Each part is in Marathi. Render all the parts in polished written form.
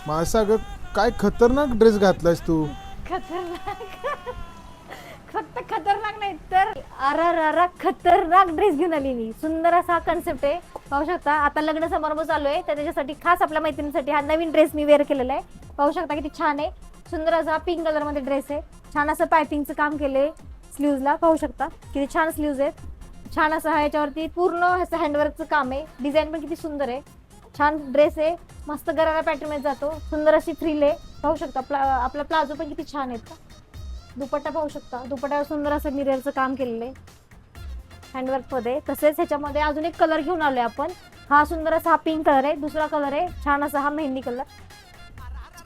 माझा अगं काय खतरनाक ड्रेस घातलायस तू. खतरनाक फक्त खतरनाक नाही तर अरा खतरनाक ड्रेस घेऊन आली मी. सुंदर असा कन्सेप्ट आहे, पाहू शकता. आता लग्न समारंभ चालू आहे तर त्याच्यासाठी खास आपल्या मैत्रिणीसाठी हा नवीन ड्रेस मी वेअर केलेला आहे. पाहू शकता किती छान आहे. सुंदर असा पिंक कलर मध्ये ड्रेस आहे. छान असं पायपिंगचं काम केलंय स्लीव्हजला, पाहू शकता किती छान स्लीव्ज आहेत. छान असं ह्याच्यावरती पूर्ण असं हँडवर्कचं काम आहे. डिझाईन पण किती सुंदर आहे. छान ड्रेस आहे, मस्त गरारा पॅटर्न मध्ये जातो. सुंदर अशी फ्रिल आहे, पाहू शकता. आपला प्लाझो पण किती छान आहेत का. दुपट्टा पाहू शकता, दुपट्ट्यावर सुंदर असं मिररचं काम केलेलं आहे हँडवर्क मध्ये. तसेच ह्याच्यामध्ये अजून एक कलर घेऊन आलोय आपण. हा सुंदर असा हा पिंक कलर आहे. दुसरा कलर आहे छान असा हा मेहंदी कलर,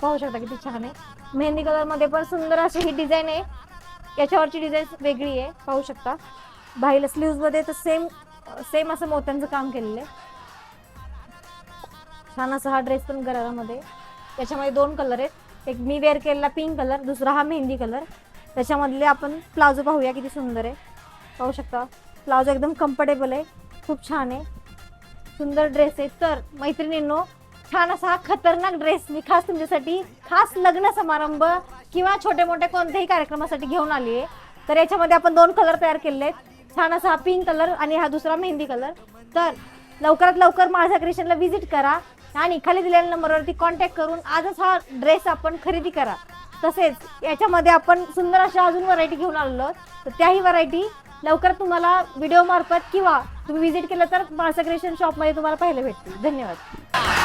पाहू शकता किती छान आहे. मेहंदी कलर मध्ये पण सुंदर अशी ही डिझाईन आहे. याच्यावरची डिझाईन वेगळी आहे, पाहू शकता. बाहीला स्लीव्ज मध्ये तर सेम असं मोत्यांचं काम केलेलं आहे. छान असा हा ड्रेस पण गरारामध्ये. त्याच्यामध्ये दोन कलर आहेत, एक मी वेअर केलेला पिंक कलर, दुसरा हा मेहंदी कलर. त्याच्यामधले आपण प्लाझो पाहूया किती सुंदर आहे, पाहू शकता. प्लाझो एकदम कम्फर्टेबल आहे, खूप छान आहे, सुंदर ड्रेस आहे. तर मैत्रिणींनो, छान असा हा खतरनाक ड्रेस मी खास तुमच्यासाठी, खास लग्न समारंभ किंवा छोटे मोठे कोणत्याही कार्यक्रमासाठी घेऊन आली आहे. तर याच्यामध्ये आपण दोन कलर तयार केलेले आहेत. छान असा हा पिंक कलर आणि हा दुसरा मेहंदी कलर. तर लवकरात लवकर माझ्या क्रिएशनला व्हिजिट करा आणि खाली दिलेल्या नंबरवरती कॉन्टॅक्ट करून आजच हा ड्रेस आपण खरेदी करा. तसेच याच्यामध्ये आपण सुंदर अशा अजून व्हरायटी घेऊन आलेलो, तर त्याही व्हरायटी लवकर तुम्हाला व्हिडिओ मार्फत किंवा तुम्ही व्हिजिट केलं तर माळसा क्रिएशन शॉपमध्ये तुम्हाला पाहायला भेटतील. धन्यवाद.